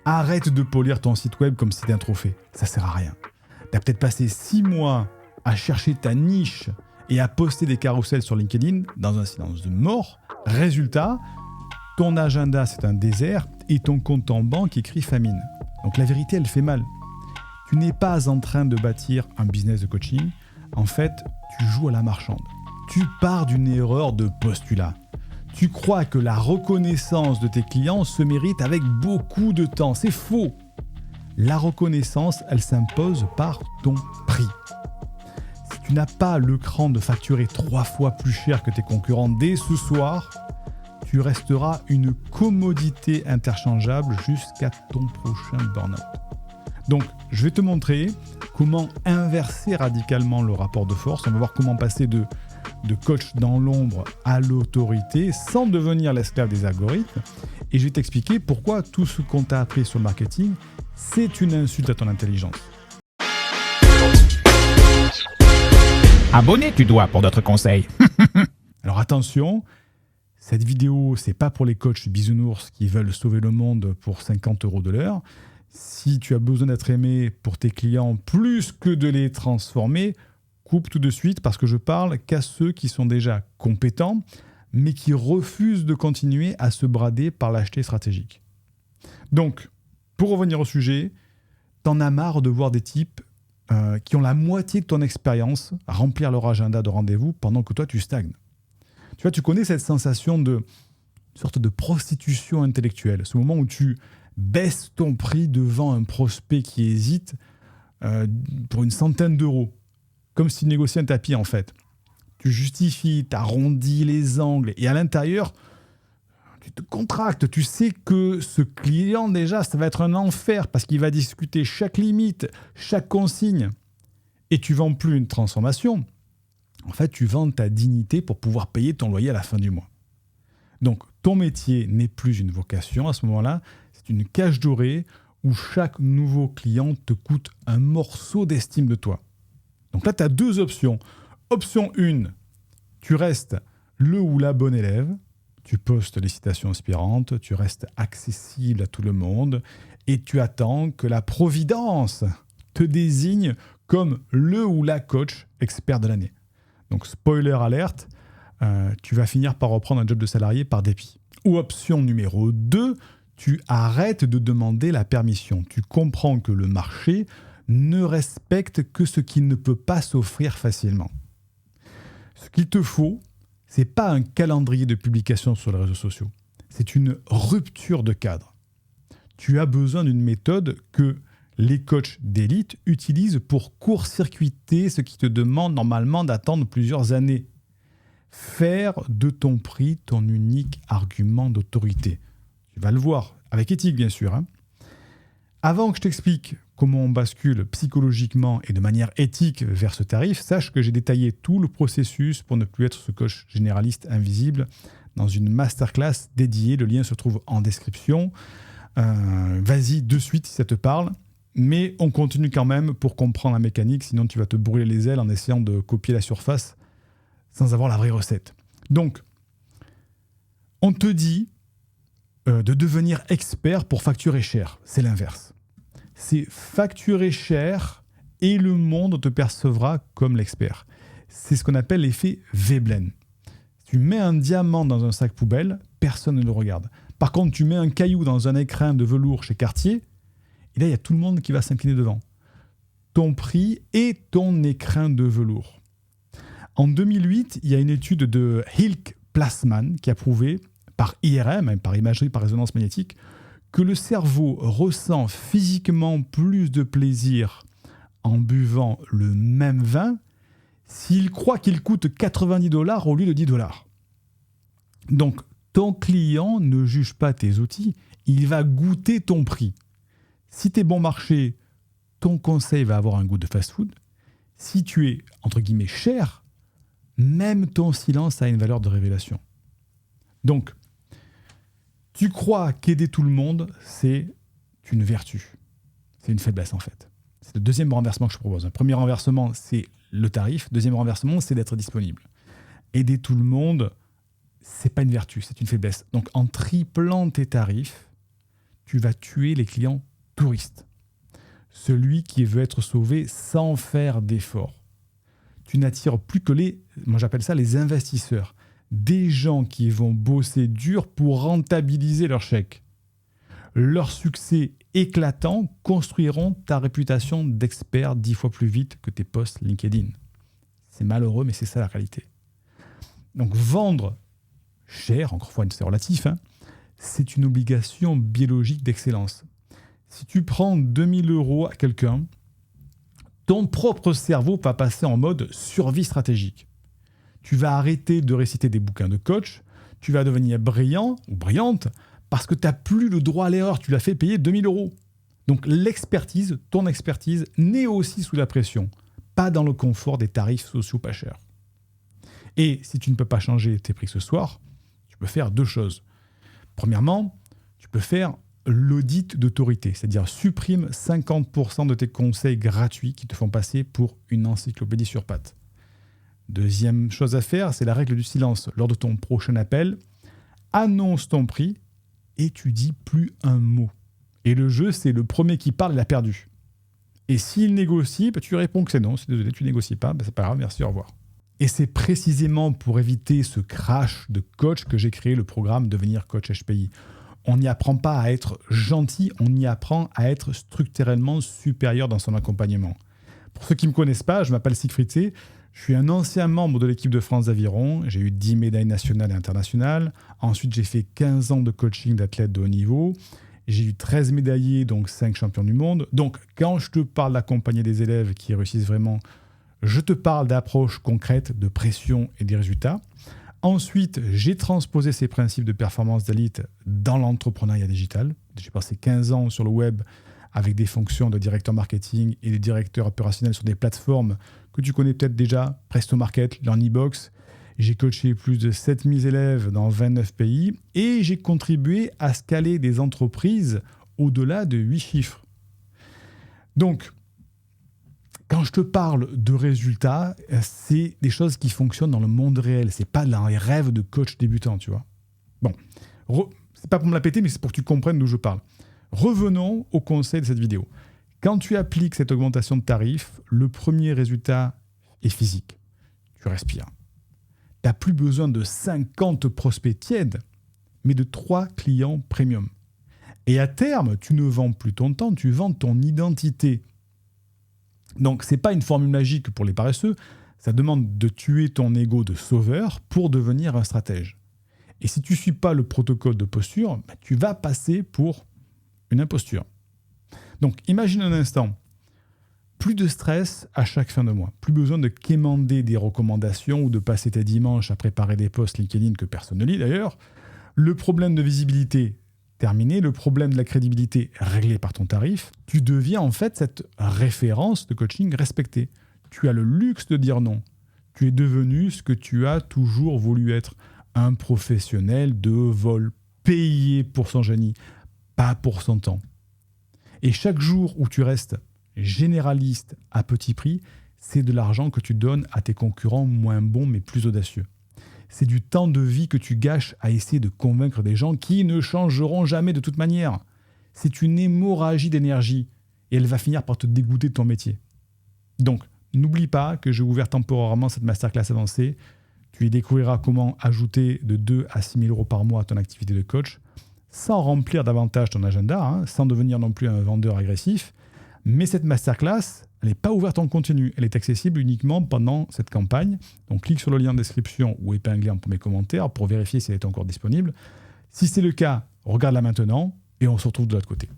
Arrête de polir ton site web comme si c'était un trophée. Ça sert à rien. Tu as peut-être passé 6 mois à chercher ta niche et à poster des carousels sur LinkedIn dans un silence de mort. Résultat, ton agenda c'est un désert et ton compte en banque écrit famine. Donc la vérité elle fait mal. Tu n'es pas en train de bâtir un business de coaching. En fait, tu joues à la marchande. Tu pars d'une erreur de postulat. Tu crois que la reconnaissance de tes clients se mérite avec beaucoup de temps. C'est faux. La reconnaissance, elle s'impose par ton prix. Si tu n'as pas le cran de facturer 3 fois plus cher que tes concurrents dès ce soir, tu resteras une commodité interchangeable jusqu'à ton prochain burn-out. Donc, je vais te montrer comment inverser radicalement le rapport de force. On va voir comment passer de coach dans l'ombre à l'autorité sans devenir l'esclave des algorithmes. Et je vais t'expliquer pourquoi tout ce qu'on t'a appris sur le marketing, c'est une insulte à ton intelligence. Abonner, tu dois, pour d'autres conseils. Alors attention, cette vidéo, c'est pas pour les coachs bisounours qui veulent sauver le monde pour 50 € de l'heure. Si tu as besoin d'être aimé pour tes clients plus que de les transformer, coupe tout de suite parce que je parle qu'à ceux qui sont déjà compétents, mais qui refusent de continuer à se brader par l'acheter stratégique. Donc, pour revenir au sujet, t'en as marre de voir des types qui ont la moitié de ton expérience remplir leur agenda de rendez-vous pendant que toi, tu stagnes. Tu vois, tu connais cette sensation de sorte de prostitution intellectuelle, ce moment où tu baisses ton prix devant un prospect qui hésite pour une centaine d'euros, comme s'il négociait un tapis en fait. Tu justifies, tu arrondis les angles et à l'intérieur, tu te contractes. Tu sais que ce client déjà, ça va être un enfer parce qu'il va discuter chaque limite, chaque consigne. Et tu ne vends plus une transformation. En fait, tu vends ta dignité pour pouvoir payer ton loyer à la fin du mois. Donc, ton métier n'est plus une vocation à ce moment-là. C'est une cage dorée où chaque nouveau client te coûte un morceau d'estime de toi. Donc là, tu as 2 options. Option 1, tu restes le ou la bonne élève. Tu postes des citations inspirantes, tu restes accessible à tout le monde et tu attends que la providence te désigne comme le ou la coach expert de l'année. Donc, spoiler alerte, tu vas finir par reprendre un job de salarié par dépit. Ou option numéro 2, tu arrêtes de demander la permission. Tu comprends que le marché ne respecte que ce qu'il ne peut pas s'offrir facilement. Ce qu'il te faut, c'est pas un calendrier de publication sur les réseaux sociaux. C'est une rupture de cadre. Tu as besoin d'une méthode que les coachs d'élite utilisent pour court-circuiter ce qui te demande normalement d'attendre plusieurs années. Faire de ton prix ton unique argument d'autorité. Tu vas le voir, avec éthique bien sûr. Avant que je t'explique comment on bascule psychologiquement et de manière éthique vers ce tarif, sache que j'ai détaillé tout le processus pour ne plus être ce coach généraliste invisible dans une masterclass dédiée. Le lien se trouve en description. Vas-y de suite si ça te parle. Mais on continue quand même pour comprendre la mécanique, sinon tu vas te brûler les ailes en essayant de copier la surface sans avoir la vraie recette. Donc, on te dit de devenir expert pour facturer cher. C'est l'inverse. C'est facturer cher et le monde te percevra comme l'expert. C'est ce qu'on appelle l'effet Veblen. Tu mets un diamant dans un sac poubelle, personne ne le regarde. Par contre, tu mets un caillou dans un écrin de velours chez Cartier, et là, il y a tout le monde qui va s'incliner devant. Ton prix et ton écrin de velours. En 2008, il y a une étude de Hilk Plasman qui a prouvé, par IRM, par imagerie par résonance magnétique, que le cerveau ressent physiquement plus de plaisir en buvant le même vin s'il croit qu'il coûte 90 $ au lieu de 10 $. Donc, ton client ne juge pas tes outils, il va goûter ton prix. Si tu es bon marché, ton conseil va avoir un goût de fast-food. Si tu es, entre guillemets, cher, même ton silence a une valeur de révélation. Donc, tu crois qu'aider tout le monde, c'est une vertu. C'est une faiblesse, en fait. C'est le deuxième renversement que je propose. Le premier renversement, c'est le tarif. Deuxième renversement, c'est d'être disponible. Aider tout le monde, c'est pas une vertu, c'est une faiblesse. Donc, en triplant tes tarifs, tu vas tuer les clients touristes. Celui qui veut être sauvé sans faire d'efforts. Tu n'attires plus que moi j'appelle ça les investisseurs. Des gens qui vont bosser dur pour rentabiliser leur chèque. Leur succès éclatant construiront ta réputation d'expert 10 fois plus vite que tes posts LinkedIn. C'est malheureux, mais c'est ça la réalité. Donc vendre cher, encore une fois c'est relatif, c'est une obligation biologique d'excellence. Si tu prends 2000 € à quelqu'un, ton propre cerveau va passer en mode survie stratégique. Tu vas arrêter de réciter des bouquins de coach, tu vas devenir brillant ou brillante parce que tu n'as plus le droit à l'erreur, tu l'as fait payer 2000 €. Donc l'expertise, ton expertise, naît aussi sous la pression, pas dans le confort des tarifs sociaux pas chers. Et si tu ne peux pas changer tes prix ce soir, tu peux faire 2 choses. Premièrement, tu peux faire l'audit d'autorité, c'est-à-dire supprime 50% de tes conseils gratuits qui te font passer pour une encyclopédie sur pattes. Deuxième chose à faire, c'est la règle du silence. Lors de ton prochain appel, annonce ton prix et tu dis plus un mot. Et le jeu, c'est le premier qui parle, il a perdu. Et s'il négocie, tu réponds que c'est non, c'est désolé, tu négocies pas, c'est pas grave, merci, au revoir. Et c'est précisément pour éviter ce crash de coach que j'ai créé le programme Devenir coach HPI. On n'y apprend pas à être gentil, on y apprend à être structurellement supérieur dans son accompagnement. Pour ceux qui ne me connaissent pas, je m'appelle Siegfried C. Je suis un ancien membre de l'équipe de France d'aviron. J'ai eu 10 médailles nationales et internationales. Ensuite, j'ai fait 15 ans de coaching d'athlètes de haut niveau. J'ai eu 13 médaillés, donc 5 champions du monde. Donc, quand je te parle d'accompagner des élèves qui réussissent vraiment, je te parle d'approches concrètes, de pression et des résultats. Ensuite, j'ai transposé ces principes de performance d'élite dans l'entrepreneuriat digital. J'ai passé 15 ans sur le web avec des fonctions de directeur marketing et de directeur opérationnel sur des plateformes que tu connais peut-être déjà, Presto Market, LearnyBox. J'ai coaché plus de 7000 élèves dans 29 pays et j'ai contribué à scaler des entreprises au-delà de 8 chiffres. Donc, quand je te parle de résultats, c'est des choses qui fonctionnent dans le monde réel. C'est pas dans les rêves de coach débutant, tu vois. Bon, c'est pas pour me la péter, mais c'est pour que tu comprennes d'où je parle. Revenons au conseil de cette vidéo. Quand tu appliques cette augmentation de tarif, le premier résultat est physique. Tu respires. Tu n'as plus besoin de 50 prospects tièdes, mais de 3 clients premium. Et à terme, tu ne vends plus ton temps, tu vends ton identité. Donc, ce n'est pas une formule magique pour les paresseux, ça demande de tuer ton ego de sauveur pour devenir un stratège. Et si tu ne suis pas le protocole de posture, tu vas passer pour une imposture. Donc, imagine un instant, plus de stress à chaque fin de mois, plus besoin de quémander des recommandations ou de passer tes dimanches à préparer des posts LinkedIn que personne ne lit d'ailleurs. Le problème de visibilité terminé, le problème de la crédibilité réglé par ton tarif, tu deviens en fait cette référence de coaching respectée. Tu as le luxe de dire non. Tu es devenu ce que tu as toujours voulu être, un professionnel de vol, payé pour son génie, pas pour son temps. Et chaque jour où tu restes généraliste à petit prix, c'est de l'argent que tu donnes à tes concurrents moins bons mais plus audacieux. C'est du temps de vie que tu gâches à essayer de convaincre des gens qui ne changeront jamais de toute manière. C'est une hémorragie d'énergie et elle va finir par te dégoûter de ton métier. Donc, n'oublie pas que j'ai ouvert temporairement cette masterclass avancée. Tu y découvriras comment ajouter de 2 à 6 000 € par mois à ton activité de coach sans remplir davantage ton agenda, sans devenir non plus un vendeur agressif. Mais cette masterclass, elle n'est pas ouverte en continu. Elle est accessible uniquement pendant cette campagne. Donc, clique sur le lien de description ou épinglé en premier commentaire pour vérifier si elle est encore disponible. Si c'est le cas, regarde-la maintenant et on se retrouve de l'autre côté.